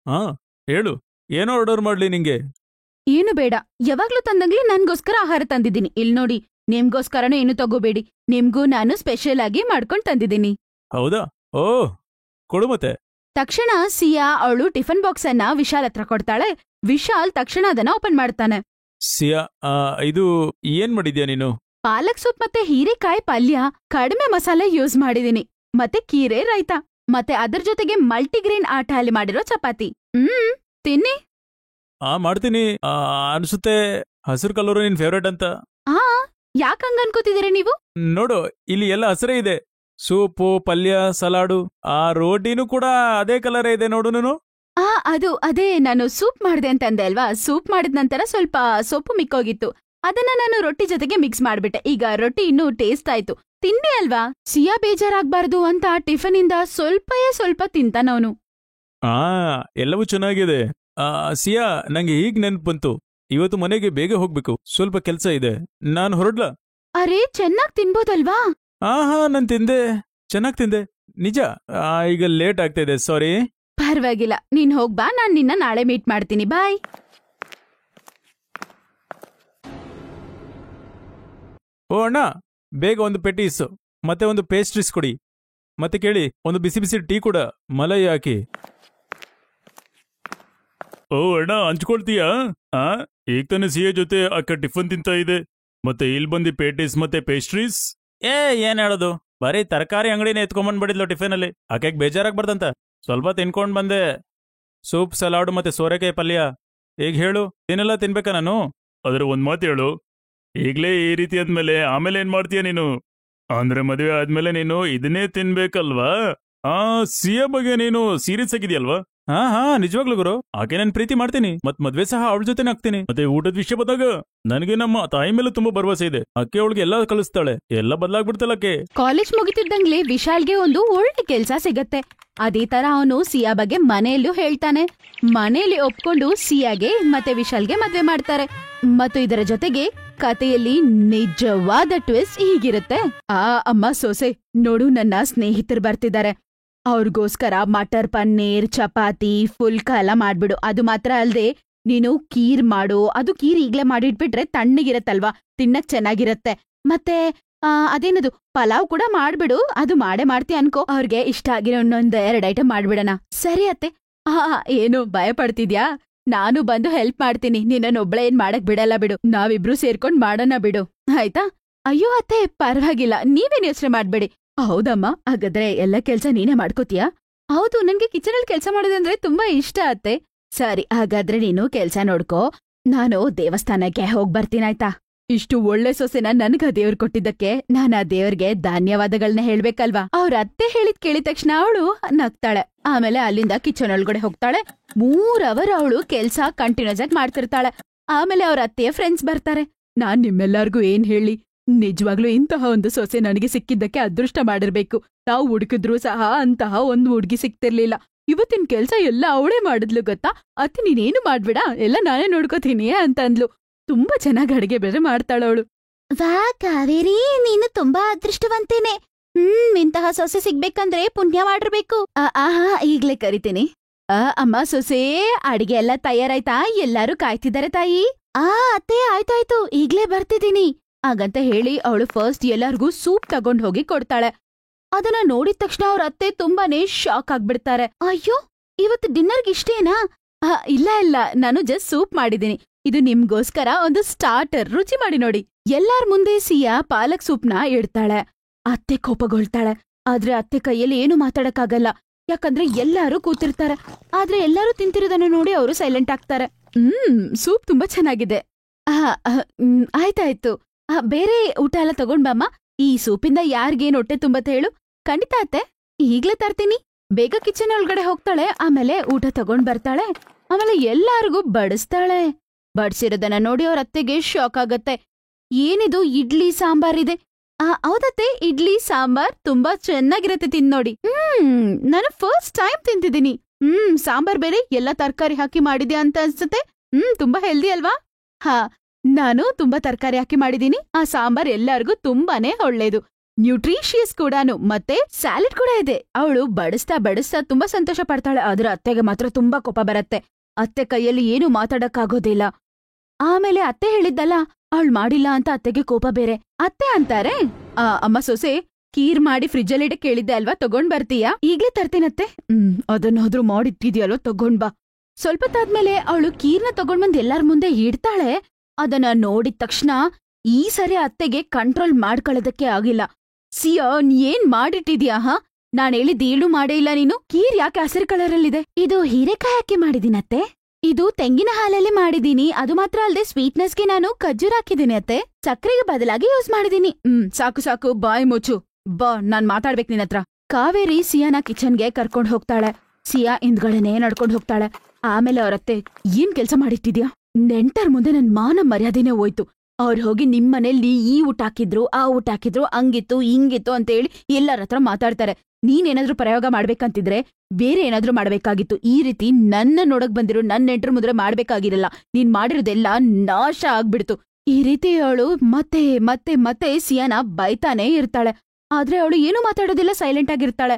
ಹಾ, ಹೇಳು. ಏನೋ ಆರ್ಡರ್ ಮಾಡ್ಲಿ ನಿಂಗೆ? ಏನು ಬೇಡ, ಯಾವಾಗ್ಲೂ ತಂದಂಗ್ಲಿ ನನ್ಗೋಸ್ಕರ ಆಹಾರ ತಂದಿದ್ದೀನಿ. ಇಲ್ ನೋಡಿ, ನಿಮ್ಗೋಸ್ಕರನೂ ಏನು ತಗೋಬೇಡಿ. ನಿಮ್ಗೂ ನಾನು ಸ್ಪೆಷಲ್ ಆಗಿ ಮಾಡ್ಕೊಂಡ್ ತಂದಿದ್ದೀನಿ. ಹೌದಾ? ಓಹ್, ಕೊಡು ಮತ್ತೆ. ತಕ್ಷಣ ಸಿಯಾ ಅವಳು ಟಿಫನ್ ಬಾಕ್ಸ್ ಅನ್ನ ವಿಶಾಲ್ ಹತ್ರ ಕೊಡ್ತಾಳೆ. ವಿಶಾಲ್ ತಕ್ಷಣ ಅದನ್ನ ಓಪನ್ ಮಾಡ್ತಾನೆ. ಸಿಯಾ, ಇದು ಏನ್ ಮಾಡಿದ್ಯಾ ನೀನು? ಪಾಲಕ್ ಸೂಪ್ ಮತ್ತೆ ಹೀರೆಕಾಯಿ ಪಲ್ಯ, ಕಡಿಮೆ ಮಸಾಲೆ ಯೂಸ್ ಮಾಡಿದೀನಿ. ಮತ್ತೆ ಕೀರೆ ರೈತ, ಮತ್ತೆ ಅದ್ರ ಜೊತೆಗೆ ಮಲ್ಟಿಗ್ರೇನ್ ಆಟ ಅಲ್ಲಿ ಮಾಡಿರೋ ಚಪಾತಿ. ತಿನ್ನಿ. ಮಾಡ್ತೀನಿ. ಅನ್ಸುತ್ತೆ ಹಸಿರು ಕಲರು ನಿನ್ ಫೇವ್ರೇಟ್ ಅಂತ. ಆ ಯಾಕಂಗ ಅನ್ಕೋತಿದೀರ ನೀವು? ನೋಡು, ಇಲ್ಲಿ ಎಲ್ಲ ಹಸಿರೇ ಇದೆ. ಸೂಪು, ಪಲ್ಯ, ಸಲಾಡು. ಆ ರೋಟಿನೂ ಕೂಡ ಅದೇ ಕಲರೇ ಇದೆ ನೋಡು ನೀನು. ಅದೇ ನಾನು ಸೂಪ್ ಮಾಡ್ದೆ ಅಂತಂದೆ ಅಲ್ವಾ. ಸೂಪ್ ಮಾಡಿದ ನಂತರ ಸ್ವಲ್ಪ ಸೊಪ್ಪು ಮಿಕ್ಕೋಗಿತ್ತು, ಅದನ್ನ ನಾನು ರೊಟ್ಟಿ ಜೊತೆಗೆ ಮಿಕ್ಸ್ ಮಾಡ್ಬಿಟ್ಟೆ. ಈಗ ರೊಟ್ಟಿ ಇನ್ನೂ ಟೇಸ್ಟ್ ಆಯ್ತು. ತಿಂಡಿ ಅಲ್ವಾ, ಸಿಯಾ ಬೇಜಾರಾಗ್ಬಾರ್ದು ಅಂತ ಟಿಫನ್ ಇಂದ ಸ್ವಲ್ಪ ತಿಂತಾನವನು. ಎಲ್ಲವೂ ಚೆನ್ನಾಗಿದೆ. ಸಿಯಾ, ನಂಗೆ ಈಗ ನೆನ್ಪು ಬಂತು. ಇವತ್ತು ಮನೆಗೆ ಬೇಗ ಹೋಗ್ಬೇಕು, ಸ್ವಲ್ಪ ಕೆಲ್ಸ ಇದೆ. ನಾನು ಹೊರಡ್ಲಾ? ಅರೆ, ಚೆನ್ನಾಗ್ ತಿನ್ಬೋದಲ್ವಾ? ನಾನ್ ತಿಂದೆ, ಚೆನ್ನಾಗ್ ತಿಂದೆ ನಿಜ. ಈಗ ಲೇಟ್ ಆಗ್ತಾ ಇದೆ, ಸಾರಿ. ಪರವಾಗಿಲ್ಲ, ನೀನ್ ಹೋಗ್ಬಾ, ನಾನ್ ನಿನ್ನ ನಾಳೆ ಮೀಟ್ ಮಾಡ್ತೀನಿ. ಬಾಯ್. ಓ ಅಣ್ಣ, ಬೇಗ ಒಂದು ಪೆಟೀಸ್ ಮತ್ತೆ ಒಂದು ಪೇಸ್ಟ್ರೀಸ್ ಕೊಡಿ. ಮತ್ತೆ ಕೇಳಿ, ಒಂದು ಬಿಸಿ ಬಿಸಿ ಟೀ ಕೂಡ, ಮಲೈ ಹಾಕಿ. ಓ ಅಣ್ಣ, ಹಂಚ್ಕೊಳ್ತೀಯಾ? ಈಗ ತಾನೆ ಸಿಎ ಜೊತೆ ಅಕ್ಕ ಟಿಫನ್ ತಿಂತಾ ಇದೆ, ಮತ್ತೆ ಇಲ್ಲಿ ಬಂದಿ ಪೇಟೀಸ್ ಮತ್ತೆ ಪೇಸ್ಟ್ರೀಸ್. ಏನ್ ಹೇಳೋದು, ಬರೀ ತರಕಾರಿ ಅಂಗಡಿನೇ ಎತ್ಕೊಂಡ್ಬಂದ್ಬಿಡಿದ್ಲು ಟಿಫಿನಲ್ಲಿ. ಆಕೆಗೆ ಬೇಜಾರಾಗ್ಬಾರ್ದಂತ ಸ್ವಲ್ಪ ತಿನ್ಕೊಂಡ್ ಬಂದೆ. ಸೂಪ್, ಸಲಾಡ್ ಮತ್ತೆ ಸೋರೆಕಾಯಿ ಪಲ್ಯ. ಈಗ ಹೇಳು, ಏನೆಲ್ಲ ತಿನ್ಬೇಕಾ ನಾನು? ಅದ್ರ ಒಂದ್ ಮಾತು ಹೇಳು, ಈಗ್ಲೇ ಈ ರೀತಿ ಆದ್ಮೇಲೆ ಆಮೇಲೆ ಏನ್ ಮಾಡ್ತೀಯ ನೀನು? ಅಂದ್ರೆ ಮದುವೆ ಆದ್ಮೇಲೆ ನೀನು ಇದನ್ನೇ ತಿನ್ಬೇಕಲ್ವಾ? ಸಿಎ ಬಗ್ಗೆ ನೀನು ಸೀರಿಯಸ್ ಆಗಿದ್ಯಲ್ವಾ? ನಿಜವಾಗ್ಲು ಗುರು, ಆಕೆ ನನ್ ಪ್ರೀತಿ ಮಾಡ್ತೀನಿ, ಮತ್ ಮದ್ವೆ ಸಹ ಅವಳ ಜೊತೆನೇ ಆಗ್ತೀನಿ. ಮತ್ತೆ ಊಟದ ವಿಷಯ ಬಂದಾಗ ನನಗೆ ನಮ್ಮ ತಾಯಿ ಮೇಲೆ ತುಂಬಾ ಭರವಸೆ ಇದೆ. ಅಕ್ಕೆ ಅವಳಿಗೆ ಎಲ್ಲ ಕಲಿಸ್ತಾಳೆ, ಎಲ್ಲ ಬದಲಾಗ್ಬಿಡ್ತಾಳೆ ಆಕೆ. ಕಾಲೇಜ್ ಮುಗಿತಿದ್ದಂಗ್ಲೆ ವಿಶಾಲ್ಗೆ ಒಂದು ಒಳ್ಳೆ ಕೆಲ್ಸ ಸಿಗತ್ತೆ. ಅದೇ ತರ ಅವನು ಸಿಯಾ ಬಗ್ಗೆ ಮನೆಯಲ್ಲೂ ಹೇಳ್ತಾನೆ. ಮನೆಯಲ್ಲಿ ಒಪ್ಕೊಂಡು ಸಿಯಾಗೆ ಮತ್ತೆ ವಿಶಾಲ್ಗೆ ಮದ್ವೆ ಮಾಡ್ತಾರೆ. ಮತ್ತು ಇದರ ಜೊತೆಗೆ ಕಥೆಯಲ್ಲಿ ನಿಜವಾದ ಟ್ವಿಸ್ಟ್ ಹೀಗಿರುತ್ತೆ. ಅಮ್ಮ ಸೊಸೆ ನೋಡು, ನನ್ನ ಸ್ನೇಹಿತರು ಬರ್ತಿದ್ದಾರೆ, ಅವ್ರಿಗೋಸ್ಕರ ಮಟರ್ ಪನ್ನೀರ್, ಚಪಾತಿ, ಫುಲ್ಕ ಎಲ್ಲ ಮಾಡ್ಬಿಡು. ಅದು ಮಾತ್ರ ಅಲ್ದೆ ನೀನು ಕೀರ್ ಮಾಡು. ಅದು ಕೀರ್ ಈಗ್ಲೇ ಮಾಡಿಟ್ಬಿಟ್ರೆ ತಣ್ಣಗಿರತ್ತಲ್ವಾ, ತಿನ್ನಕ್ ಚೆನ್ನಾಗಿರತ್ತೆ. ಮತ್ತೆ ಅದೇನದು ಪಲಾವ್ ಕೂಡ ಮಾಡ್ಬಿಡು. ಅದು ಮಾಡೇ ಮಾಡ್ತೀಯ ಅನ್ಕೋ. ಅವ್ರಿಗೆ ಇಷ್ಟ ಆಗಿರೋ ಇನ್ನೊಂದ್ 2 ಐಟಮ್ ಮಾಡ್ಬಿಡಣ. ಸರಿ ಅತ್ತೆ. ಏನು ಭಯ ಪಡ್ತಿದ್ಯಾ? ನಾನು ಬಂದು ಹೆಲ್ಪ್ ಮಾಡ್ತೀನಿ. ನಿನ್ನೊಬ್ಳೆ ಏನ್ ಮಾಡಕ್ ಬಿಡಲ್ಲ ಬಿಡು. ನಾವಿಬ್ರು ಸೇರ್ಕೊಂಡ್ ಮಾಡೋಣ ಬಿಡು, ಆಯ್ತಾ? ಅಯ್ಯೋ ಅತ್ತೆ, ಪರವಾಗಿಲ್ಲ, ನೀವೇನ್ ಯೋಚನೆ ಮಾಡ್ಬೇಡಿ. ಹೌದಮ್ಮ, ಹಾಗಾದ್ರೆ ಎಲ್ಲ ಕೆಲ್ಸ ನೀನೇ ಮಾಡ್ಕೋತೀಯಾ? ಹೌದು, ನನ್ಗೆ ಕಿಚನಲ್ಲಿ ಕೆಲ್ಸ ಮಾಡೋದಂದ್ರೆ ತುಂಬಾ ಇಷ್ಟ ಅತ್ತೆ. ಸರಿ, ಹಾಗಾದ್ರೆ ನೀನು ಕೆಲ್ಸ ನೋಡ್ಕೋ, ನಾನು ದೇವಸ್ಥಾನಕ್ಕೆ ಹೋಗ್ಬರ್ತೀನಾಯ್ತಾ? ಇಷ್ಟು ಒಳ್ಳೆ ಸೊಸೆನ ನನ್ಗ ದೇವ್ರು ಕೊಟ್ಟಿದ್ದಕ್ಕೆ ನಾನು ಆ ದೇವ್ರಿಗೆ ಧನ್ಯವಾದಗಳನ್ನ ಹೇಳ್ಬೇಕಲ್ವಾ? ಅವ್ರ ಅತ್ತೆ ಹೇಳಿದ್ ಕೇಳಿದ ತಕ್ಷಣ ಅವಳು ನಗ್ತಾಳೆ. ಆಮೇಲೆ ಅಲ್ಲಿಂದ ಕಿಚನ್ ಒಳಗಡೆ ಹೋಗ್ತಾಳೆ. 3 ಅವರ್ ಅವಳು ಕೆಲ್ಸ ಕಂಟಿನ್ಯೂಸ್ ಆಗಿ ಮಾಡ್ತಿರ್ತಾಳೆ. ಆಮೇಲೆ ಅವ್ರ ಅತ್ತೆಯ ಫ್ರೆಂಡ್ಸ್ ಬರ್ತಾರೆ. ನಾನ್ ನಿಮ್ಮೆಲ್ಲರಿಗೂ ಏನ್ ಹೇಳಿ, ನಿಜವಾಗ್ಲೂ ಇಂತಹ ಒಂದು ಸೊಸೆ ನನಗೆ ಸಿಕ್ಕಿದ್ದಕ್ಕೆ ಅದೃಷ್ಟ ಮಾಡಿರ್ಬೇಕು. ನಾವು ಹುಡುಕಿದ್ರು ಸಹ ಅಂತಹ ಒಂದು ಹುಡುಗಿ ಸಿಕ್ತಿರ್ಲಿಲ್ಲ. ಇವತ್ತಿನ ಕೆಲ್ಸ ಎಲ್ಲ ಅವಳೇ ಮಾಡಿದ್ಲು ಗೊತ್ತಾ? ಅತ್ತೆ ನೀನೇನು ಮಾಡ್ಬೇಡ, ಎಲ್ಲ ನಾನೇ ನೋಡ್ಕೋತೀನಿ ಅಂತ ಅಂದ್ಲು. ತುಂಬಾ ಚೆನ್ನಾಗಿ ಅಡಿಗೆ ಬೇರೆ ಮಾಡ್ತಾಳವಳು. ವಾ ಕಾವೇರಿ, ನೀನು ತುಂಬಾ ಅದೃಷ್ಟವಂತೇನೆ. ಇಂತಹ ಸೊಸೆ ಸಿಗ್ಬೇಕಂದ್ರೆ ಪುಣ್ಯ ಮಾಡಿರ್ಬೇಕು. ಈಗ್ಲೇ ಕರಿತೀನಿ. ಅಮ್ಮ ಸೊಸೆ, ಅಡಿಗೆ ಎಲ್ಲ ತಯಾರಾಯ್ತಾ? ಎಲ್ಲಾರು ಕಾಯ್ತಿದ್ದಾರೆ ತಾಯಿ. ಅತ್ತೆ, ಆಯ್ತಾಯ್ತು, ಈಗ್ಲೇ ಬರ್ತಿದ್ದೀನಿ ಹಾಗಂತ ಹೇಳಿ ಅವಳು ಫಸ್ಟ್ ಎಲ್ಲಾರ್ಗೂ ಸೂಪ್ ತಗೊಂಡ್ ಹೋಗಿ ಕೊಡ್ತಾಳೆ. ಅದನ್ನ ನೋಡಿದ ತಕ್ಷಣ ಅವ್ರ ಅತ್ತೆ ತುಂಬಾನೇ ಶಾಕ್ ಆಗ್ಬಿಡ್ತಾರೆ. ಅಯ್ಯೋ, ಇವತ್ತು ಡಿನ್ನರ್ಗೆ ಇಷ್ಟೇನಾ? ಇಲ್ಲ, ನಾನು ಜಸ್ಟ್ ಸೂಪ್ ಮಾಡಿದ್ದೀನಿ. ಇದು ನಿಮ್ಗೋಸ್ಕರ ಒಂದು ಸ್ಟಾರ್ಟರ್, ರುಚಿ ಮಾಡಿ ನೋಡಿ. ಎಲ್ಲಾರ್ ಮುಂದೆ ಸಿಯಾ ಪಾಲಕ್ ಸೂಪ್ನ ಇಡ್ತಾಳೆ. ಅತ್ತೆ ಕೋಪಗೊಳ್ತಾಳೆ. ಆದ್ರೆ ಅತ್ತೆ ಕೈಯಲ್ಲಿ ಏನು ಮಾತಾಡಕ್ಕಾಗಲ್ಲ, ಯಾಕಂದ್ರೆ ಎಲ್ಲಾರು ಕೂತಿರ್ತಾರೆ. ಆದ್ರೆ ಎಲ್ಲಾರು ತಿಂತಿರೋದನ್ನ ನೋಡಿ ಅವರು ಸೈಲೆಂಟ್ ಆಗ್ತಾರೆ. ಸೂಪ್ ತುಂಬಾ ಚೆನ್ನಾಗಿದೆ. ಆಯ್ತಾಯ್ತು, ಬೇರೆ ಊಟ ಎಲ್ಲ ತಗೊಂಡ್ ಬಮ್ಮ. ಈ ಸೂಪಿಂದ ಯಾರಿಗೇನ್ ಹೊಟ್ಟೆ ತುಂಬತ್ತೆ ಹೇಳು? ಖಂಡಿತ ಅತ್ತೆ, ಈಗ್ಲೇ ತರ್ತೀನಿ. ಬೇಗ ಕಿಚನ್ ಒಳಗಡೆ ಹೋಗ್ತಾಳೆ. ಆಮೇಲೆ ಊಟ ತಗೊಂಡ್ ಬರ್ತಾಳೆ. ಆಮೇಲೆ ಎಲ್ಲಾರ್ಗೂ ಬಡಿಸ್ತಾಳೆ. ಬಡ್ಸಿರೋದನ್ನ ನೋಡಿ ಅವ್ರ ಅತ್ತೆಗೆ ಶಾಕ್ ಆಗತ್ತೆ. ಏನಿದು, ಇಡ್ಲಿ ಸಾಂಬಾರ್ ಇದೆ? ಹೌದತ್ತೆ, ಇಡ್ಲಿ ಸಾಂಬಾರ್ ತುಂಬಾ ಚೆನ್ನಾಗಿರತ್ತೆ, ತಿನ್ನೋಡಿ. ನಾನು ಫಸ್ಟ್ ಟೈಮ್ ತಿಂತಿದ್ದೀನಿ. ಸಾಂಬಾರ್ ಬೇರೆ ಎಲ್ಲ ತರಕಾರಿ ಹಾಕಿ ಮಾಡಿದ್ಯಾ ಅಂತ ಅನ್ಸುತ್ತೆ. ತುಂಬಾ ಹೆಲ್ದಿ ಅಲ್ವಾ? ನಾನು ತುಂಬಾ ತರಕಾರಿ ಹಾಕಿ ಮಾಡಿದೀನಿ. ಆ ಸಾಂಬಾರ್ ಎಲ್ಲರಿಗೂ ತುಂಬಾನೇ ಒಳ್ಳೇದು. ನ್ಯೂಟ್ರಿಷಿಯಸ್ ಕೂಡಾನು ಮತ್ತೆ ಸ್ಯಾಲೆಡ್ ಕೂಡ ಇದೆ. ಅವಳು ಬಡಿಸ್ತಾ ಬಡಿಸ್ತಾ ತುಂಬಾ ಸಂತೋಷ ಪಡ್ತಾಳೆ. ಆದ್ರೆ ಅತ್ತೆಗೆ ಮಾತ್ರ ತುಂಬಾ ಕೋಪ ಬರತ್ತೆ. ಅತ್ತೆ ಕೈಯಲ್ಲಿ ಏನು ಮಾತಾಡಕ್ಕಾಗೋದಿಲ್ಲ. ಆಮೇಲೆ ಅತ್ತೆ ಹೇಳಿದ್ದಲ್ಲ ಅವಳು ಮಾಡಿಲ್ಲ ಅಂತ ಅತ್ತೆಗೆ ಕೋಪ ಬೇರೆ. ಅತ್ತೆ ಅಂತಾರೆ, ಅಮ್ಮ ಸೊಸೆ ಕೀರ್ ಮಾಡಿ ಫ್ರಿಜ್ಜಲ್ಲಿ ಇಡಕ್ ಕೇಳಿದ್ದೆ ಅಲ್ವಾ, ತಗೊಂಡ್ ಬರ್ತೀಯಾ? ಈಗ್ಲೇ ತರ್ತೀನತ್ತೆ. ಅದನ್ನಾದ್ರೂ ಮಾಡಿಟ್ಟಿದ್ಯಲ್ವ, ತಗೊಂಡ್ ಬಾ. ಸ್ವಲ್ಪ ತಾದ್ಮೇಲೆ ಅವಳು ಕೀರ್ನ ತಗೊಂಡ್ಬಂದ್ ಎಲ್ಲಾರ ಮುಂದೆ ಇಡ್ತಾಳೆ. ಅದನ್ನ ನೋಡಿದ ತಕ್ಷಣ ಈ ಸರಿ ಅತ್ತೆಗೆ ಕಂಟ್ರೋಲ್ ಮಾಡ್ಕೊಳ್ಳೋದಕ್ಕೆ ಆಗಿಲ್ಲ. ಸಿಯಾ, ಏನ್ ಮಾಡಿಟ್ಟಿದ್ಯಾ? ನಾನ್ ಹೇಳಿದ್ ಏಳು ಮಾಡೇ ಇಲ್ಲ ನೀನು. ಕೀರ್ ಯಾಕೆ ಹಸಿರು ಕಲರಲ್ಲಿದೆ? ಇದು ಹೀರೆಕಾಯಿ ಹಾಕಿ ಮಾಡಿದೀನತ್ತೆ. ಇದು ತೆಂಗಿನ ಹಾಲಲ್ಲಿ ಮಾಡಿದೀನಿ. ಅದು ಮಾತ್ರ ಅಲ್ದೆ ಸ್ವೀಟ್ನೆಸ್ಗೆ ನಾನು ಖರ್ಜೂರ ಹಾಕಿದೀನಿ ಅತ್ತೆ. ಸಕ್ಕರೆಗೆ ಬದಲಾಗಿ ಯೂಸ್ ಮಾಡಿದೀನಿ. ಸಾಕು ಸಾಕು, ಬಾಯ್ ಮುಚ್ಚು. ಬಾ, ನಾನ್ ಮಾತಾಡ್ಬೇಕು ನಿನ್ನತ್ರ. ಕಾವೇರಿ ಸಿಯಾನ ಕಿಚನ್ಗೆ ಕರ್ಕೊಂಡ್ ಹೋಗ್ತಾಳೆ. ಸಿಯಾ ಹಿಂದ್ಗಡೆನೆ ನಡ್ಕೊಂಡ್ ಹೋಗ್ತಾಳೆ. ಆಮೇಲೆ ಅವ್ರತ್ತೆ, ಏನ್ ಕೆಲ್ಸ ಮಾಡಿಟ್ಟಿದ್ಯಾ? ನೆಂಟರ್ ಮುಂದೆ ನನ್ ಮಾನ ಮರ್ಯಾದೆನೇ ಹೋಯ್ತು. ಅವ್ರು ಹೋಗಿ ನಿಮ್ಮನೇಲಿ ಈ ಊಟ ಹಾಕಿದ್ರು, ಆ ಊಟ ಹಾಕಿದ್ರು, ಹಂಗಿತ್ತು ಹಿಂಗಿತ್ತು ಅಂತ ಹೇಳಿ ಎಲ್ಲರ ಹತ್ರ ಮಾತಾಡ್ತಾರೆ. ನೀನೇನಾದ್ರೂ ಪ್ರಯೋಗ ಮಾಡ್ಬೇಕಂತಿದ್ರೆ ಬೇರೆ ಏನಾದ್ರೂ ಮಾಡ್ಬೇಕಾಗಿತ್ತು. ಈ ರೀತಿ ನನ್ನ ನೋಡಕ್ ಬಂದಿರೋ ನನ್ ನೆಂಟರ್ ಮುಂದ್ರೆ ಮಾಡ್ಬೇಕಾಗಿರಲ್ಲ. ನೀನ್ ಮಾಡಿರೋದೆಲ್ಲ ನಾಶ ಆಗ್ಬಿಡ್ತು. ಈ ರೀತಿ ಅವಳು ಮತ್ತೆ ಮತ್ತೆ ಮತ್ತೆ ಸಿಯಾನ ಬೈತಾನೆ ಇರ್ತಾಳೆ. ಆದ್ರೆ ಅವಳು ಏನು ಮಾತಾಡೋದಿಲ್ಲ, ಸೈಲೆಂಟ್ ಆಗಿರ್ತಾಳೆ.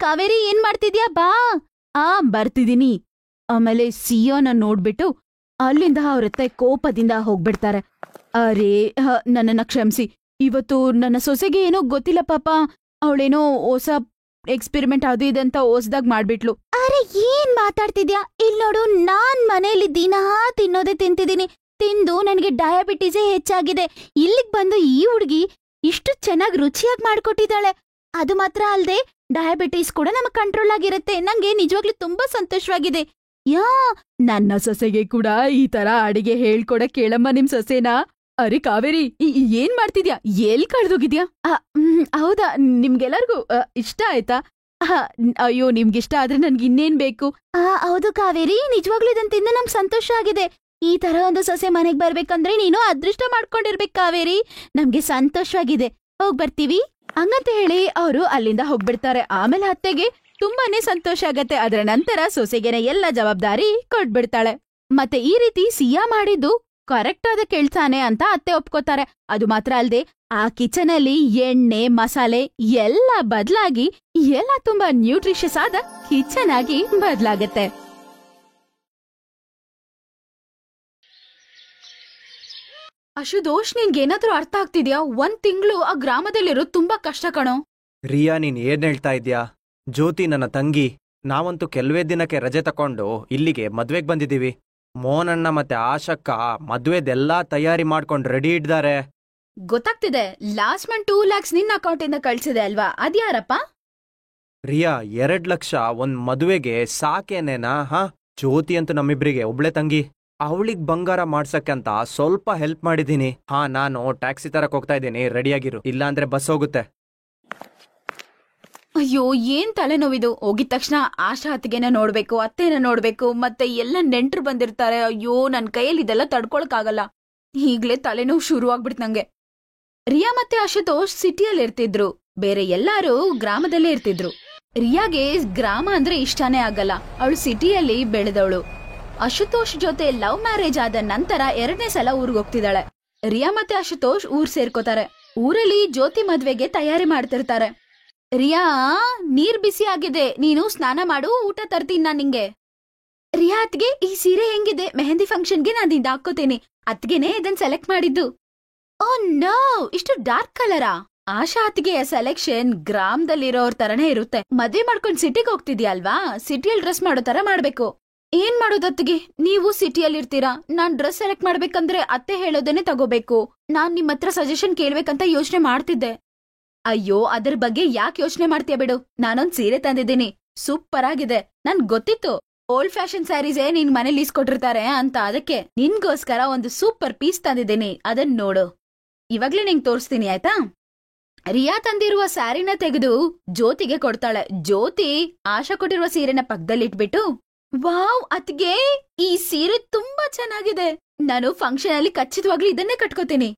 ಕಾವೇರಿ, ಏನ್ ಮಾಡ್ತಿದ್ಯಾ? ಬಾ. ಬರ್ತಿದೀನಿ. ಆಮೇಲೆ ಸಿಯಾನ ನೋಡ್ಬಿಟ್ಟು ಅಲ್ಲಿಂದ ಅವ್ರತ್ತೆ ಕೋಪದಿಂದ ಹೋಗ್ಬಿಡ್ತಾರೆ. ಅರೇ, ನನ್ನನ್ನ ಕ್ಷಮಿಸಿ. ಇವತ್ತು ನನ್ನ ಸೊಸೆಗೆ ಏನೋ ಗೊತ್ತಿಲ್ಲ ಪಾಪ. ಅವಳೇನೋ ಹೊಸ ಎಕ್ಸ್ಪೆರಿಮೆಂಟ್ ಅದು ಇದಂತ ಹೊಸದಾಗ್ ಮಾಡ್ಬಿಟ್ಲು. ಅರೆ, ಏನ್ ಮಾತಾಡ್ತಿದ್ಯಾ? ಇಲ್ ನೋಡು, ನಾನ್ ಮನೇಲಿ ದಿನಾ ತಿನ್ನೋದೇ ತಿಂತಿದೀನಿ. ತಿಂದು ನನಗೆ ಡಯಾಬಿಟೀಸೇ ಹೆಚ್ಚಾಗಿದೆ. ಇಲ್ಲಿಗ್ ಬಂದು ಈ ಹುಡ್ಗಿ ಇಷ್ಟು ಚೆನ್ನಾಗ್ ರುಚಿಯಾಗಿ ಮಾಡ್ಕೊಟ್ಟಿದ್ದಾಳೆ. ಅದು ಮಾತ್ರ ಅಲ್ದೆ ಡಯಾಬಿಟೀಸ್ ಕೂಡ ನಮಗ್ ಕಂಟ್ರೋಲ್ ಆಗಿರುತ್ತೆ. ನಂಗೆ ನಿಜವಾಗ್ಲೂ ತುಂಬಾ ಸಂತೋಷವಾಗಿದೆ. ನನ್ನ ಸೊಸೆಗೆ ಕೂಡ ಈ ತರ ಅಡಿಗೆ ಹೇಳ್ಕೊಡಕ್ ಕೇಳಮ್ಮ ನಿಮ್ ಸೊಸೆನಾ. ಅರೆ ಕಾವೇರಿ, ಏನ್ ಮಾಡ್ತಿದ್ಯಾ? ಎಲ್ ಕಳ್ದೋಗಿದ್ಯಾ? ಹೌದಾ, ನಿಮ್ಗೆಲ್ಲರಿಗೂ ಇಷ್ಟ ಆಯ್ತಾ? ಅಯ್ಯೋ, ನಿಮ್ಗಿಷ್ಟ ಆದ್ರೆ ನನ್ಗೆ ಇನ್ನೇನ್ ಬೇಕು? ಹೌದು ಕಾವೇರಿ, ನಿಜವಾಗ್ಲೂ ಇದನ್ ತಿಂದು ನಮ್ಗ್ ಸಂತೋಷ ಆಗಿದೆ. ಈ ತರ ಒಂದು ಸೊಸೆ ಮನೆಗ್ ಬರ್ಬೇಕಂದ್ರೆ ನೀನು ಅದೃಷ್ಟ ಮಾಡ್ಕೊಂಡಿರ್ಬೇಕು ಕಾವೇರಿ. ನಮ್ಗೆ ಸಂತೋಷವಾಗಿದೆ. ಹೋಗ್ ಬರ್ತೀವಿ ಹಂಗಂತ ಹೇಳಿ ಅವರು ಅಲ್ಲಿಂದ ಹೋಗ್ಬಿಡ್ತಾರೆ. ಆಮೇಲೆ ಅತ್ತೆಗೆ ತುಂಬಾನೇ ಸಂತೋಷ ಆಗತ್ತೆ. ಅದರ ನಂತರ ಸೊಸೆಗೆನೆ ಎಲ್ಲ ಜವಾಬ್ದಾರಿ ಕೊಟ್ಬಿಡ್ತಾಳೆ. ಮತ್ತೆ ಈ ರೀತಿ ಸಿಯಾ ಮಾಡಿದ್ದು ಕರೆಕ್ಟ್ ಆದ ಕೆಲ್ಸಾನೆ ಅಂತ ಅತ್ತೆ ಒಪ್ಕೋತಾರೆ. ಅದು ಮಾತ್ರ ಅಲ್ದೆ ಆ ಕಿಚನ್ ಅಲ್ಲಿ ಎಣ್ಣೆ ಮಸಾಲೆ ಎಲ್ಲ ಬದ್ಲಾಗಿ ಎಲ್ಲ ತುಂಬಾ ನ್ಯೂಟ್ರಿಷಿಯಸ್ ಆದ ಕಿಚನ್ ಆಗಿ ಬದ್ಲಾಗತ್ತೆ. ಅಶುದೋಷ್, ನಿನ್ಗೇನಾದ್ರೂ ಅರ್ಥ ಆಗ್ತಿದ್ಯಾ? 1 ತಿಂಗಳು ಆ ಗ್ರಾಮದಲ್ಲಿರೋ ತುಂಬಾ ಕಷ್ಟ ಕಣೋ. ರಿಯಾ, ನೀನ್ ಏನ್ ಹೇಳ್ತಾ ಇದ್ಯಾ? ಜ್ಯೋತಿ ನನ್ನ ತಂಗಿ. ನಾವಂತೂ ಕೆಲವೇ ದಿನಕ್ಕೆ ರಜೆ ತಕೊಂಡು ಇಲ್ಲಿಗೆ ಮದ್ವೆಗ್ ಬಂದಿದೀವಿ. ಮೋನಣ್ಣ ಮತ್ತೆ ಆಶಕ್ಕ ಮದ್ವೆದೆಲ್ಲಾ ತಯಾರಿ ಮಾಡ್ಕೊಂಡ್ ರೆಡಿ ಇದ್ದಾರೆ. ಗೊತ್ತಾಗ್ತಿದೆ. ಲಾಸ್ಟ್ ಮಂತ್ 2 lakhs ನಿನ್ನ ಅಕೌಂಟ್ ಇಂದ ಕಳ್ಸಿದೆ ಅಲ್ವಾ? ಅದ್ಯಾರಪ್ಪ? ರಿಯಾ, 2 ಲಕ್ಷ ಒಂದ್ ಮದ್ವೆಗೆ ಸಾಕೇನೇನಾ? ಜ್ಯೋತಿ ಅಂತೂ ನಮ್ಮಿಬ್ರಿಗೆ ಒಬ್ಳೆ ತಂಗಿ. ಅವಳಿಗ್ ಬಂಗಾರ ಮಾಡ್ಸಕ್ಕಂತ ಸ್ವಲ್ಪ ಹೆಲ್ಪ್ ಮಾಡಿದೀನಿ. ನಾನು ಟ್ಯಾಕ್ಸಿ ತರಕ್ ಹೋಗ್ತಾ ಇದ್ದೀನಿ, ರೆಡಿಯಾಗಿರು, ಇಲ್ಲಾಂದ್ರೆ ಬಸ್ ಹೋಗುತ್ತೆ. ಅಯ್ಯೋ, ಏನ್ ತಲೆನೋವಿದು. ಹೋಗಿದ ತಕ್ಷಣ ಆಶಾ ಅತ್ತಿಗೆನ ನೋಡ್ಬೇಕು, ಅತ್ತೆನ ನೋಡ್ಬೇಕು, ಮತ್ತೆ ಎಲ್ಲ ನೆಂಟ್ರು ಬಂದಿರ್ತಾರೆ. ಅಯ್ಯೋ, ನನ್ ಕೈಯಲ್ಲಿ ಇದೆಲ್ಲ ತಡ್ಕೊಳಕ್ಕಾಗಲ್ಲ. ಈಗ್ಲೇ ತಲೆನೋವು ಶುರು ಆಗ್ಬಿಡ್ತು ನಂಗೆ. ರಿಯಾ ಮತ್ತೆ ಅಶುತೋಷ್ ಸಿಟಿಯಲ್ಲಿ ಇರ್ತಿದ್ರು, ಬೇರೆ ಎಲ್ಲಾರು ಗ್ರಾಮದಲ್ಲೇ ಇರ್ತಿದ್ರು. ರಿಯಾಗೆ ಗ್ರಾಮ ಅಂದ್ರೆ ಇಷ್ಟಾನೇ ಆಗಲ್ಲ. ಅವಳು ಸಿಟಿಯಲ್ಲಿ ಬೆಳೆದವಳು. ಅಶುತೋಷ್ ಜೊತೆ ಲವ್ ಮ್ಯಾರೇಜ್ ಆದ ನಂತರ 2ನೇ ಸಲ ಊರ್ಗ್ ಹೋಗ್ತಿದ್ದಾಳೆ. ರಿಯಾ ಮತ್ತೆ ಅಶುತೋಷ್ ಊರ್ ಸೇರ್ಕೋತಾರೆ. ಊರಲ್ಲಿ ಜ್ಯೋತಿ ಮದ್ವೆಗೆ ತಯಾರಿ ಮಾಡ್ತಿರ್ತಾರೆ. ರಿಯಾ, ನೀರ್ ಬಿಸಿ ಆಗಿದೆ, ನೀನು ಸ್ನಾನ ಮಾಡು, ಊಟ ತರ್ತೀನಿ ನಾನ್ ನಿಂಗೆ. ರಿಯಾ, ಅತ್ಗೆ ಈ ಸೀರೆ ಹೆಂಗಿದೆ? ಮೆಹಂದಿ ಫಂಕ್ಷನ್ಗೆ ನಾನು ಇದ್ ಹಾಕೋತೀನಿ. ಅತ್ಗೆನೆ ಇದನ್ ಸೆಲೆಕ್ಟ್ ಮಾಡಿದ್ದು. ಓ ನೋ, ಇಷ್ಟು ಡಾರ್ಕ್ ಕಲರಾ? ಆಶಾ ಅತ್ಗೆಯ ಸೆಲೆಕ್ಷನ್ ಗ್ರಾಮದಲ್ಲಿರೋರ್ ತರನೇ ಇರುತ್ತೆ. ಮದ್ವೆ ಮಾಡ್ಕೊಂಡ್ ಸಿಟಿಗೆ ಹೋಗ್ತಿದ್ಯಾ ಅಲ್ವಾ? ಸಿಟಿಯಲ್ಲಿ ಡ್ರೆಸ್ ಮಾಡೋ ತರ ಮಾಡ್ಬೇಕು. ಏನ್ ಮಾಡೋದತ್ತಿಗೆ, ನೀವು ಸಿಟಿಯಲ್ಲಿ ಇರ್ತೀರಾ. ನಾನ್ ಡ್ರೆಸ್ ಸೆಲೆಕ್ಟ್ ಮಾಡ್ಬೇಕಂದ್ರೆ ಅತ್ತೆ ಹೇಳೋದನ್ನೇ ತಗೋಬೇಕು. ನಾನ್ ನಿಮ್ ಹತ್ರ ಸಜೆಷನ್ ಕೇಳ್ಬೇಕಂತ ಯೋಚನೆ ಮಾಡ್ತಿದ್ದೆ. ಅಯ್ಯೋ, ಅದ್ರ ಬಗ್ಗೆ ಯಾಕೆ ಯೋಚನೆ ಮಾಡ್ತೀಯ ಬಿಡು. ನಾನೊಂದ್ ಸೀರೆ ತಂದಿದ್ದೀನಿ, ಸೂಪರ್ ಆಗಿದೆ. ನನ್ ಗೊತ್ತಿತ್ತು ಓಲ್ಡ್ ಫ್ಯಾಷನ್ ಸ್ಯಾರೀಸೇ ನಿನ್ ಮನೇಲಿ ಇಸ್ಕೊಟ್ಟಿರ್ತಾರೆ ಅಂತ. ಅದಕ್ಕೆ ನಿನ್ಗೋಸ್ಕರ ಒಂದು ಸೂಪರ್ ಪೀಸ್ ತಂದಿದ್ದೀನಿ, ಅದನ್ ನೋಡು. ಇವಾಗ್ಲೇ ನಿಂಗ್ ತೋರಿಸ್ತೀನಿ, ಆಯ್ತಾ? ರಿಯಾ ತಂದಿರುವ ಸ್ಯಾರಿನ ತೆಗೆದು ಜ್ಯೋತಿಗೆ ಕೊಡ್ತಾಳೆ. ಜ್ಯೋತಿ ಆಶಾ ಕೊಟ್ಟಿರುವ ಸೀರೆನ ಪಕ್ಕದಲ್ಲಿಟ್ಬಿಟ್ಟು, ವಾವ್ ಅತ್ಗೆ, ಈ ಸೀರೆ ತುಂಬಾ ಚೆನ್ನಾಗಿದೆ. ನಾನು ಫಂಕ್ಷನ್ ಅಲ್ಲಿ ಖಚಿತವಾಗ್ಲೂ ಇದನ್ನೇ ಕಟ್ಕೋತೀನಿ.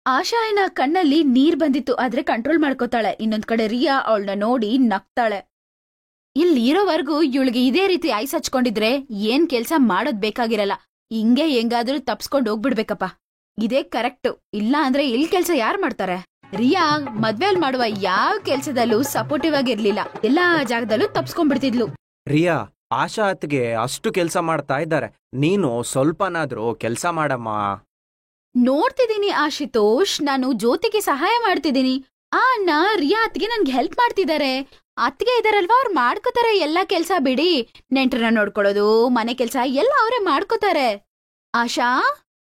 ಆಶಾಯನ ಕಣ್ಣಲ್ಲಿ ನೀರ್ ಬಂದಿತ್ತು, ಆದ್ರೆ ಕಂಟ್ರೋಲ್ ಮಾಡ್ಕೋತಾಳೆ. ಇನ್ನೊಂದ್ ಕಡೆ ರಿಯಾ ಅವಳನ್ನ ನೋಡಿ ನಗ್ತಾಳೆ. ಇಲ್ಲಿರೋವರೆಗೂ ಇವಳಿಗೆ ಇದೇ ರೀತಿ ಐಸ್ ಹಚ್ಕೊಂಡಿದ್ರೆ ಏನ್ ಕೆಲ್ಸ ಮಾಡೋದ್ ಬೇಕಾಗಿರಲ್ಲ. ಹಿಂಗೆ ಹೆಂಗಾದ್ರೂ ತಪ್ಸ್ಕೊಂಡ್ ಹೋಗ್ಬಿಡ್ಬೇಕಪ್ಪ. ಇದೇ ಕರೆಕ್ಟ್. ಇಲ್ಲ ಅಂದ್ರೆ ಇಲ್ಲಿ ಕೆಲ್ಸ ಯಾರ್ ಮಾಡ್ತಾರೆ? ರಿಯಾ ಮದ್ವೆಲ್ ಮಾಡುವ ಯಾವ ಕೆಲ್ಸದಲ್ಲೂ ಸಪೋರ್ಟಿವ್ ಆಗಿರ್ಲಿಲ್ಲ. ಎಲ್ಲಾ ಜಾಗದಲ್ಲೂ ತಪ್ಸ್ಕೊಂಡ್ಬಿಡ್ತಿದ್ಲು. ರಿಯಾ, ಆಶಾ ಅತ್ಗೆ ಅಷ್ಟು ಕೆಲ್ಸ ಮಾಡ್ತಾ ಇದ್ದಾರೆ, ನೀನು ಸ್ವಲ್ಪನಾದ್ರೂ ಕೆಲ್ಸ ಮಾಡಮ್ಮ. ನೋಡ್ತಿದೀನಿ ಆಶುತೋಷ್, ನಾನು ಜ್ಯೋತಿಗೆ ಸಹಾಯ ಮಾಡ್ತಿದ್ದೀನಿ. ಆ ಅಣ್ಣ ರಿಯಾ ಅತ್ಗೆ ನನ್ಗೆ ಹೆಲ್ಪ್ ಮಾಡ್ತಿದ್ದಾರೆ. ಅತ್ಗೆ ಇದಾರಲ್ವಾ, ಅವ್ರು ಮಾಡ್ಕೋತಾರೆ ಎಲ್ಲಾ ಕೆಲ್ಸ ಬಿಡಿ. ನೆಂಟ್ರನ್ನ ನೋಡ್ಕೊಳ್ಳೋದು, ಮನೆ ಕೆಲ್ಸ ಎಲ್ಲ ಅವರೇ ಮಾಡ್ಕೋತಾರೆ. ಆಶಾ,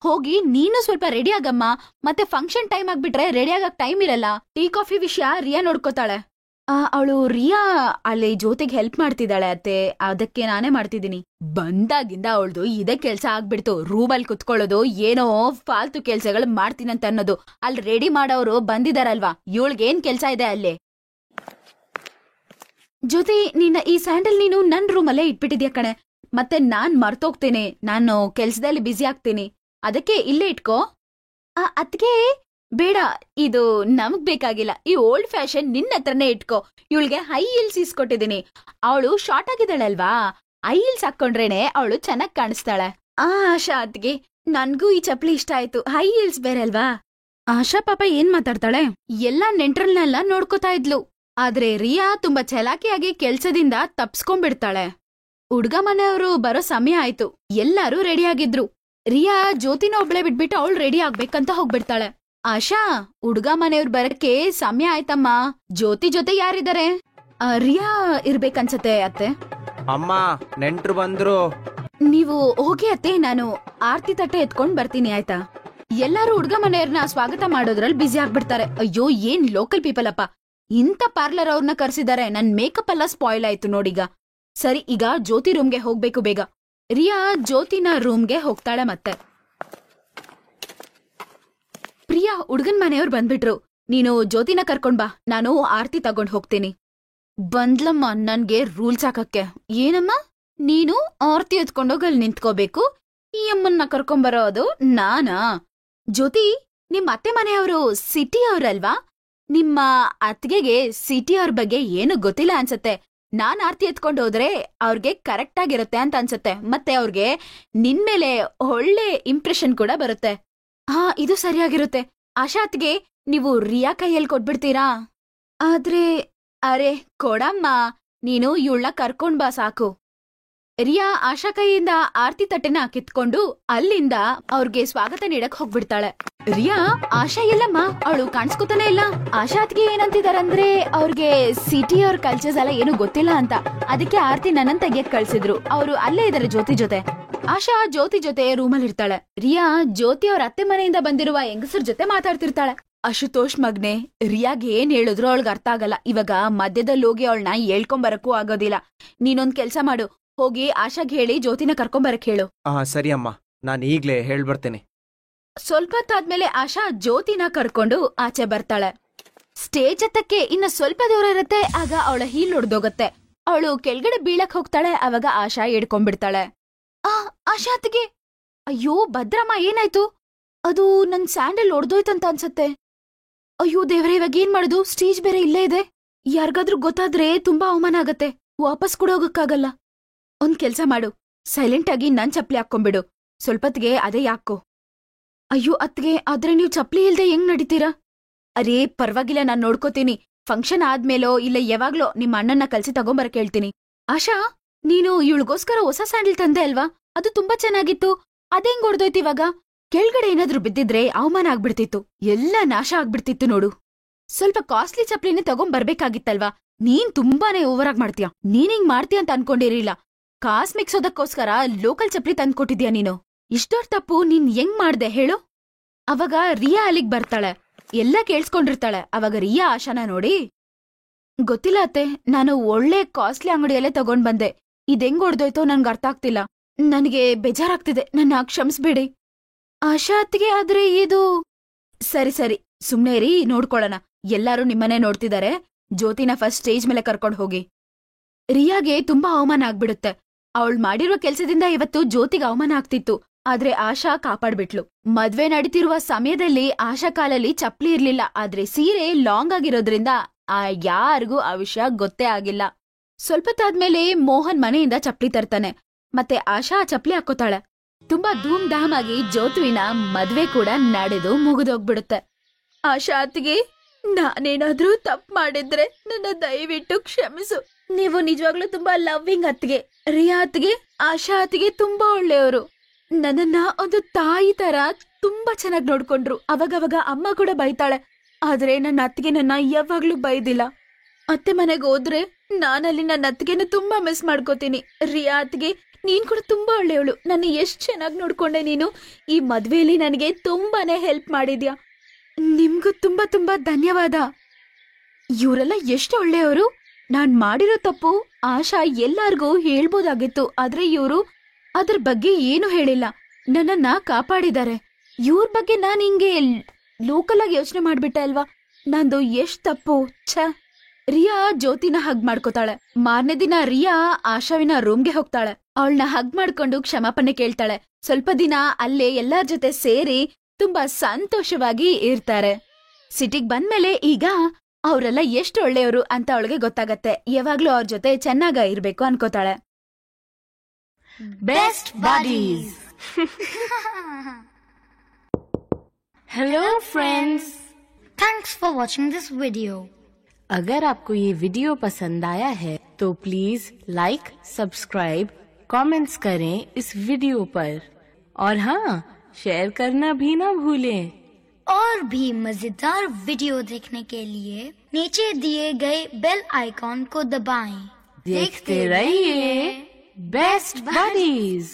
ಹೋಗಿ ನೀನು ಸ್ವಲ್ಪ ರೆಡಿ ಆಗಮ್ಮ. ಮತ್ತೆ ಫಂಕ್ಷನ್ ಟೈಮ್ ಆಗ್ಬಿಟ್ರೆ ರೆಡಿ ಆಗಕ್ ಟೈಮ್ ಇರಲ್ಲ. ಟೀ ಕಾಫಿ ವಿಷಯ ರಿಯಾ ನೋಡ್ಕೋತಾಳೆ. ಅವಳು ರಿಯಾ ಅಲ್ಲಿ ಜ್ಯೋತಿಗೆ ಹೆಲ್ಪ್ ಮಾಡ್ತಿದ್ದಾಳೆ ಅತ್ತೆ, ಅದಕ್ಕೆ ನಾನೇ ಮಾಡ್ತಿದ್ದೀನಿ. ಬಂದಾಗಿಂದ ಅವಳ್ದು ಇದೇ ಕೆಲ್ಸ ಆಗ್ಬಿಡ್ತು. ರೂಮಲ್ಲಿ ಕುತ್ಕೊಳ್ಳೋದು, ಏನೋ ಫಾಲ್ತು ಕೆಲ್ಸಗಳು ಮಾಡ್ತೀನಂತ ಅನ್ನೋದು. ಅಲ್ಲಿ ರೆಡಿ ಮಾಡೋರು ಬಂದಿದಾರಲ್ವಾ, ಇವಳ್ಗೇನ್ ಕೆಲ್ಸ ಇದೆ ಅಲ್ಲಿ? ಜ್ಯೋತಿ, ನಿನ್ನ ಈ ಸ್ಯಾಂಡಲ್ ನೀನು ನನ್ ರೂಮಲ್ಲೇ ಇಟ್ಬಿಟ್ಟಿದ್ಯಾ ಕಣೆ. ಮತ್ತೆ ನಾನ್ ಮರ್ತೋಗ್ತೇನೆ, ನಾನು ಕೆಲ್ಸದಲ್ಲಿ ಬ್ಯುಸಿ ಆಗ್ತೀನಿ. ಅದಕ್ಕೆ ಇಲ್ಲೇ ಇಟ್ಕೋ. ಅದ್ಕೆ ಬೇಡ, ಇದು ನಮಗ್ ಬೇಕಾಗಿಲ್ಲ. ಈ ಓಲ್ಡ್ ಫ್ಯಾಷನ್ ನಿನ್ನ ಹತ್ರನೇ ಇಟ್ಕೋ. ಇವಳಿಗೆ ಹೈ ಹೀಲ್ಸ್ ಇಸ್ಕೊಟ್ಟಿದೀನಿ. ಅವಳು ಶಾರ್ಟ್ ಆಗಿದ್ದಾಳಲ್ವಾ, ಹೈ ಹೀಲ್ಸ್ ಹಾಕೊಂಡ್ರೇನೆ ಅವಳು ಚೆನ್ನಾಗ್ ಕಾಣಿಸ್ತಾಳೆ. ಆಶಾ ಅತ್ಗೆ, ನನ್ಗೂ ಈ ಚಪ್ಲಿ ಇಷ್ಟ ಆಯ್ತು. ಹೈ ಹೀಲ್ಸ್ ಬೇರೆ ಅಲ್ವಾ? ಆಶಾ ಪಾಪ ಏನ್ ಮಾತಾಡ್ತಾಳೆ? ಎಲ್ಲಾ ನೆಂಟ್ರಲ್ನೆಲ್ಲ ನೋಡ್ಕೋತಾ ಇದ್ಲು. ಆದ್ರೆ ರಿಯಾ ತುಂಬಾ ಛಲಾಕಿಯಾಗಿ ಕೆಲ್ಸದಿಂದ ತಪ್ಸ್ಕೊಂಡ್ಬಿಡ್ತಾಳೆ. ಹುಡ್ಗ ಮನೆಯವರು ಬರೋ ಸಮಯ ಆಯ್ತು. ಎಲ್ಲಾರು ರೆಡಿ ಆಗಿದ್ರು. ರಿಯಾ ಜ್ಯೋತಿನ ಒಬ್ಳೆ ಬಿಟ್ಬಿಟ್ಟು ಅವಳು ರೆಡಿ ಆಗ್ಬೇಕಂತ ಹೋಗ್ಬಿಡ್ತಾಳೆ. ಆಶಾ, ಹುಡ್ಗ ಮನೆಯವ್ರು ಬರಕ್ಕೆ ಸಮಯ ಆಯ್ತಮ್ಮ. ಜ್ಯೋತಿ ಜೊತೆ ಯಾರಿದ್ದಾರೆ? ರಿಯಾ ಇರ್ಬೇಕನ್ಸತ್ತೆ ಅತ್ತೆ. ಅಮ್ಮ, ನೆಂಟ್ರು ಬಂದ್ರು. ನೀವು ಹೋಗಿ ಅತ್ತೆ, ನಾನು ಆರ್ತಿ ತಟ್ಟೆ ಎತ್ಕೊಂಡ್ ಬರ್ತೀನಿ, ಆಯ್ತಾ? ಎಲ್ಲಾರು ಹುಡ್ಗ ಮನೆಯವ್ರನ್ನ ಸ್ವಾಗತ ಮಾಡೋದ್ರಲ್ಲಿ ಬ್ಯುಸಿ ಆಗ್ಬಿಡ್ತಾರೆ. ಅಯ್ಯೋ, ಏನ್ ಲೋಕಲ್ ಪೀಪಲ್ ಅಪ್ಪ, ಇಂಥ ಪಾರ್ಲರ್ ಅವ್ರನ್ನ ಕರ್ಸಿದ್ದಾರೆ. ನನ್ ಮೇಕಪ್ ಎಲ್ಲ ಸ್ಪಾಯ್ಲ್ ಆಯ್ತು ನೋಡೀಗ. ಸರಿ, ಈಗ ಜ್ಯೋತಿ ರೂಮ್ಗೆ ಹೋಗ್ಬೇಕು ಬೇಗ. ರಿಯಾ ಜ್ಯೋತಿನ ರೂಮ್ಗೆ ಹೋಗ್ತಾಳೆ. ಮತ್ತೆ ಪ್ರಿಯಾ, ಹುಡ್ಗನ್ ಮನೆಯವ್ರು ಬಂದ್ಬಿಟ್ರು. ನೀನು ಜ್ಯೋತಿನ ಕರ್ಕೊಂಡ್ ಬಾ, ನಾನು ಆರ್ತಿ ತಗೊಂಡ್ ಹೋಗ್ತೀನಿ. ಬಂದ್ಲಮ್ಮ ನನ್ಗೆ ರೂಲ್ಸ್ ಹಾಕಕ್ಕೆ. ಏನಮ್ಮ, ನೀನು ಆರ್ತಿ ಎತ್ಕೊಂಡೋಗಿ ಅಲ್ಲಿ ನಿಂತ್ಕೋಬೇಕು, ಈ ಅಮ್ಮನ್ನ ಕರ್ಕೊಂಬರೋದು ನಾನಾ? ಜ್ಯೋತಿ, ನಿಮ್ ಅತ್ತೆ ಮನೆಯವರು ಸಿಟಿ ಅವ್ರಲ್ವಾ? ನಿಮ್ಮ ಅತ್ಗೆಗೆ ಸಿಟಿ ಅವ್ರ ಬಗ್ಗೆ ಏನು ಗೊತ್ತಿಲ್ಲ ಅನ್ಸತ್ತೆ. ನಾನ್ ಆರ್ತಿ ಎತ್ಕೊಂಡು ಹೋದ್ರೆ ಅವ್ರಿಗೆ ಕರೆಕ್ಟ್ ಆಗಿರುತ್ತೆ ಅಂತ ಅನ್ಸತ್ತೆ. ಮತ್ತೆ ಅವ್ರಿಗೆ ನಿನ್ಮೇಲೆ ಒಳ್ಳೆ ಇಂಪ್ರೆಷನ್ ಕೂಡ ಬರುತ್ತೆ. ಇದು ಸರಿಯಾಗಿರುತ್ತೆ. ಆಶಾ ಅತ್ಗೆ, ನೀವು ರಿಯಾ ಕೈಯಲ್ಲಿ ಕೊಟ್ಬಿಡ್ತೀರಾ? ಆದ್ರೆ ಅರೆ ಕೊಡಮ್ಮ, ನೀನು ಇವಳನ್ನ ಕರ್ಕೊಂಡ್ ಬಾ ಸಾಕು. ರಿಯಾ ಆಶಾ ಕೈಯಿಂದ ಆರ್ತಿ ತಟ್ಟೆನ ಕಿತ್ಕೊಂಡು ಅಲ್ಲಿಂದ ಅವ್ರಿಗೆ ಸ್ವಾಗತ ನೀಡಕ್ ಹೋಗ್ಬಿಡ್ತಾಳೆ. ರಿಯಾ, ಆಶಾ ಎಲ್ಲಮ್ಮ? ಅವಳು ಕಾಣಿಸ್ಕೊತಾನೆ ಇಲ್ಲ. ಆಶಾ ಅತ್ಗೆ ಏನಂತಿದಾರಂದ್ರೆ ಅವ್ರಿಗೆ ಸಿಟಿ ಅವ್ರ ಕಲ್ಚರ್ಸ್ ಎಲ್ಲ ಏನು ಗೊತ್ತಿಲ್ಲ ಅಂತ. ಅದಕ್ಕೆ ಆರ್ತಿ ನನ್ನನ್ ತೆಗಿಯಕ್ ಕಳ್ಸಿದ್ರು. ಅವ್ರು ಅಲ್ಲೇ ಇದಾರೆ ಜ್ಯೋತಿ ಜೊತೆ. ಆಶಾ ಜ್ಯೋತಿ ಜೊತೆ ರೂಮಲ್ಲಿ ಇರ್ತಾಳೆ. ರಿಯಾ ಜ್ಯೋತಿ ಅವ್ರ ಅತ್ತೆ ಮನೆಯಿಂದ ಬಂದಿರುವ ಹೆಂಗಸರ್ ಜೊತೆ ಮಾತಾಡ್ತಿರ್ತಾಳೆ. ಅಶುತೋಷ್ ಮಗ್ನೆ, ರಿಯಾಗೆ ಏನ್ ಹೇಳಿದ್ರು ಅವಳಿಗೆ ಅರ್ಥ ಆಗಲ್ಲ. ಇವಾಗ ಮಧ್ಯದಲ್ಲಿ ಹೋಗಿ ಅವಳನ್ನ ಹೇಳ್ಕೊಂಬರಕ್ಕೂ ಆಗೋದಿಲ್ಲ. ನೀನೊಂದ್ ಕೆಲ್ಸ ಮಾಡು, ಹೋಗಿ ಆಶಾಗ್ ಹೇಳಿ ಜ್ಯೋತಿನ ಕರ್ಕೊಂಬರಕ್ ಹೇಳು. ಸರಿ ಅಮ್ಮ, ನಾನು ಈಗ್ಲೇ ಹೇಳ್ಬರ್ತೀನಿ. ಸ್ವಲ್ಪ ಹೊತ್ತಾದ್ಮೇಲೆ ಆಶಾ ಜ್ಯೋತಿನ ಕರ್ಕೊಂಡು ಆಚೆ ಬರ್ತಾಳೆ. ಸ್ಟೇಜ್ ಹತ್ತಕ್ಕೆ ಇನ್ನ ಸ್ವಲ್ಪ ದೂರ ಇರುತ್ತೆ. ಆಗ ಅವಳ ಹೀಲ್ ಒಡ್ದೋಗತ್ತೆ. ಅವಳು ಕೆಳಗಡೆ ಬೀಳಕ್ ಹೋಗ್ತಾಳೆ. ಅವಾಗ ಆಶಾ ಹಿಡ್ಕೊಂಡ್ಬಿಡ್ತಾಳೆ. ಆಶಾ ಅತ್ತಿಗೆ, ಅಯ್ಯೋ ಭದ್ರಮ್ಮ, ಏನಾಯ್ತು? ಅದು ನನ್ ಸ್ಯಾಂಡಲ್ ಒಡ್ದೋಯ್ತಂತ ಅನ್ಸತ್ತೆ. ಅಯ್ಯೋ ದೇವ್ರೆ, ಇವಾಗ ಏನ್ ಮಾಡುದು? ಸ್ಟೇಜ್ ಬೇರೆ ಇಲ್ಲೇ ಇದೆ. ಯಾರಿಗಾದ್ರೂ ಗೊತ್ತಾದ್ರೆ ತುಂಬಾ ಅವಮಾನ ಆಗತ್ತೆ. ವಾಪಸ್ ಕೂಡ ಹೋಗಕ್ಕಾಗಲ್ಲ. ಒಂದ್ ಕೆಲ್ಸ ಮಾಡು, ಸೈಲೆಂಟ್ ಆಗಿ ನನ್ ಚಪ್ಲಿ ಹಾಕೊಂಡ್ಬಿಡು. ಸ್ವಲ್ಪತ್ಗೆ ಅದೇ ಯಾಕೋ. ಅಯ್ಯೋ ಅತ್ಗೆ, ಆದ್ರೆ ನೀವು ಚಪ್ಲಿ ಇಲ್ದೆ ಹೆಂಗ್ ನಡೀತೀರಾ? ಅರೇ ಪರ್ವಾಗಿಲ್ಲ, ನಾನ್ ನೋಡ್ಕೋತೀನಿ. ಫಂಕ್ಷನ್ ಆದ್ಮೇಲೋ ಇಲ್ಲ ಯಾವಾಗ್ಲೋ ನಿಮ್ಮ ಅಣ್ಣನ್ನ ಕಲ್ಸಿ ತಗೊಂಬರಕ್ ಹೇಳ್ತೀನಿ. ಆಶಾ, ನೀನು ಇವಳಿಗೋಸ್ಕರ ಹೊಸ ಸ್ಯಾಂಡಲ್ ತಂದೆ ಅಲ್ವಾ? ಅದು ತುಂಬಾ ಚೆನ್ನಾಗಿತ್ತು. ಅದೇಂಗ್ ಹೊಡ್ದೋಯ್ತು ಇವಾಗ? ಕೆಳಗಡೆ ಏನಾದ್ರೂ ಬಿದ್ದಿದ್ರೆ ಅವಮಾನ ಆಗ್ಬಿಡ್ತಿತ್ತು. ಎಲ್ಲ ನಾಶ ಆಗ್ಬಿಡ್ತಿತ್ತು ನೋಡು. ಸ್ವಲ್ಪ ಕಾಸ್ಟ್ಲಿ ಚಪ್ಲಿನೇ ತಗೊಂಬರ್ಬೇಕಾಗಿತ್ತಲ್ವಾ? ನೀನ್ ತುಂಬಾನೇ ಓವರ್ ಆಗಿ ಮಾಡ್ತೀಯ. ನೀನ್ ಹಿಂಗ್ ಮಾಡ್ತೀಯ ಅಂತ ಅನ್ಕೊಂಡಿರಿಲ್ಲ. ಕಾಸ್ ಮಿಕ್ಸೋದಕ್ಕೋಸ್ಕರ ಲೋಕಲ್ ಚಪ್ಲಿ ತಂದ್ಕೊಟ್ಟಿದ್ಯಾ ನೀನು. ಇಷ್ಟೋರ್ ತಪ್ಪು ನೀನ್ ಹೆಂಗ್ ಮಾಡ್ದೆ ಹೇಳು? ಅವಾಗ ರಿಯಾ ಅಲ್ಲಿಗ್ ಬರ್ತಾಳೆ. ಎಲ್ಲ ಕೇಳಿಸ್ಕೊಂಡಿರ್ತಾಳೆ. ಅವಾಗ ರಿಯಾ ಆಶಾನ ನೋಡಿ, ಗೊತ್ತಿಲ್ಲ ಅತ್ತೆ, ನಾನು ಒಳ್ಳೆ ಕಾಸ್ಟ್ಲಿ ಅಂಗಡಿಯಲ್ಲೇ ತಗೊಂಡ್ ಬಂದೆ. ಇದೆಂಗ್ ಹೊಡ್ದೋಯ್ತೋ ನನ್ಗೆ ಅರ್ಥ ಆಗ್ತಿಲ್ಲ. ನನಗೆ ಬೇಜಾರಾಗ್ತಿದೆ, ನನ್ನ ಕ್ಷಮಿಸ್ಬೇಡಿ. ಆಶಾ ಅತ್ತಿಗೆ, ಆದ್ರೆ ಇದು ಸರಿ ಸರಿ ಸುಮ್ನೆ ರೀ, ನೋಡ್ಕೊಳ್ಳೋಣ. ಎಲ್ಲಾರು ನಿಮ್ಮನೆ ನೋಡ್ತಿದ್ದಾರೆ. ಜ್ಯೋತಿನ ಫಸ್ಟ್ ಸ್ಟೇಜ್ ಮೇಲೆ ಕರ್ಕೊಂಡ್ ಹೋಗಿ. ರಿಯಾಗೆ ತುಂಬಾ ಅವಮಾನ ಆಗ್ಬಿಡುತ್ತೆ. ಅವಳು ಮಾಡಿರುವ ಕೆಲ್ಸದಿಂದ ಇವತ್ತು ಜ್ಯೋತಿಗೆ ಅವಮಾನ ಆಗ್ತಿತ್ತು. ಆದ್ರೆ ಆಶಾ ಕಾಪಾಡ್ಬಿಟ್ಲು. ಮದ್ವೆ ನಡೀತಿರುವ ಸಮಯದಲ್ಲಿ ಆಶಾ ಕಾಲಲ್ಲಿ ಚಪ್ಲಿ ಇರ್ಲಿಲ್ಲ. ಆದ್ರೆ ಸೀರೆ ಲಾಂಗ್ ಆಗಿರೋದ್ರಿಂದ ಯಾರಿಗೂ ಆ ವಿಷಯ ಗೊತ್ತೇ ಆಗಿಲ್ಲ. ಸ್ವಲ್ಪತ್ತಾದ್ಮೇಲೆ ಮೋಹನ್ ಮನೆಯಿಂದ ಚಪ್ಲಿ ತರ್ತಾನೆ. ಮತ್ತೆ ಆಶಾ ಆ ಚಪ್ಲಿ ಹಾಕೋತಾಳೆ. ತುಂಬಾ ಧೂಮ್ ಧಾಮ್ ಆಗಿ ಜ್ಯೋತಿವಿನ ಮದ್ವೆ ಕೂಡ ನಡೆದು ಮುಗಿದೋಗ್ಬಿಡುತ್ತೆ. ಆಶಾ ಅತ್ತಿಗೆ, ನಾನೇನಾದ್ರೂ ತಪ್ಪು ಮಾಡಿದ್ರೆ ನನ್ನ ದಯವಿಟ್ಟು ಕ್ಷಮಿಸು. ನೀವು ನಿಜವಾಗ್ಲೂ ತುಂಬಾ ಲವ್ವಿಂಗ್ ಅತ್ತಿಗೆ. ರಿಯಾ ಅತ್ತಿಗೆ, ಆಶಾ ಅತ್ತಿಗೆ ತುಂಬಾ ಒಳ್ಳೆಯವರು. ನನ್ನನ್ನ ಒಂದು ತಾಯಿ ತರ ತುಂಬಾ ಚೆನ್ನಾಗಿ ನೋಡ್ಕೊಂಡ್ರು. ಅವಾಗವಾಗ ಅಮ್ಮ ಕೂಡ ಬೈತಾಳೆ, ಆದ್ರೆ ನನ್ನ ಅತ್ತಿಗೆ ನನ್ನ ಯಾವಾಗ್ಲೂ ಬೈದಿಲ್ಲ. ಅತ್ತೆ ಮನೆಗೆ ಹೋದ್ರೆ ನಾನಲ್ಲಿ ನನ್ನ ಅತ್ತಿಗೆನ ತುಂಬಾ ಮಿಸ್ ಮಾಡ್ಕೋತೀನಿ. ರಿಯಾ ಅತ್ತಿಗೆ, ನೀನ್ ಕೂಡ ತುಂಬಾ ಒಳ್ಳೆಯವಳು. ನನ್ನ ಎಷ್ಟ್ ಚೆನ್ನಾಗಿ ನೋಡ್ಕೊಂಡೆ ನೀನು. ಈ ಮದ್ವೆಯಲ್ಲಿ ನನಗೆ ತುಂಬಾನೇ ಹೆಲ್ಪ್ ಮಾಡಿದ್ಯಾ. ನಿಮ್ಗೂ ತುಂಬಾ ತುಂಬಾ ಧನ್ಯವಾದ. ಇವರೆಲ್ಲ ಎಷ್ಟು ಒಳ್ಳೆಯವರು. ನಾನ್ ಮಾಡಿರೋ ತಪ್ಪು ಆಶಾ ಎಲ್ಲಾರ್ಗೂ ಹೇಳ್ಬೋದಾಗಿತ್ತು, ಆದ್ರೆ ಇವರು ಅದ್ರ ಬಗ್ಗೆ ಏನು ಹೇಳಿಲ್ಲ. ನನ್ನನ್ನ ಕಾಪಾಡಿದ್ದಾರೆ. ಇವ್ರ ಬಗ್ಗೆ ನಾನ್ ಹಿಂಗೆ ಲೋಕಲ್ ಆಗಿ ಯೋಚನೆ ಮಾಡ್ಬಿಟ್ಟೆ ಅಲ್ವಾ. ನಂದು ಎಷ್ಟ್ ತಪ್ಪು. ಛ. ರಿಯಾ ಜ್ಯೋತಿನ ಹಗ್ ಮಾಡ್ಕೋತಾಳೆ. ಮಾರನೇ ದಿನ ರಿಯಾ ಆಶಾವಿನ ರೂಮ್ಗೆ ಹೋಗ್ತಾಳೆ. ಅವಳನ್ನ ಹಗ್ ಮಾಡ್ಕೊಂಡು ಕ್ಷಮಾಪಣೆ ಕೇಳ್ತಾಳೆ. ಸ್ವಲ್ಪ ದಿನ ಅಲ್ಲೇ ಎಲ್ಲಾರ್ ಜೊತೆ ಸೇರಿ ತುಂಬಾ ಸಂತೋಷವಾಗಿ ಇರ್ತಾರೆ. ಸಿಟಿಗ್ ಬಂದ್ಮೇಲೆ ಈಗ ಅವರೆಲ್ಲ ಎಷ್ಟು ಒಳ್ಳೆಯವರು ಅಂತ ಅವಳಿಗೆ ಗೊತ್ತಾಗತ್ತೆ. ಯಾವಾಗ್ಲೂ ಅವ್ರ ಜೊತೆ ಚೆನ್ನಾಗ ಇರ್ಬೇಕು ಅನ್ಕೋತಾಳೆ. Best buddies. Hello friends, thanks for watching this video. अगर आपको ये वीडियो पसंद आया है तो प्लीज लाइक, सब्सक्राइब, कमेंट्स करें इस वीडियो पर और हाँ, शेयर करना भी ना भूलें. और भी मजेदार वीडियो देखने के लिए नीचे दिए गए बेल आइकॉन को दबाएं. देखते रहिए बेस्ट बडीज.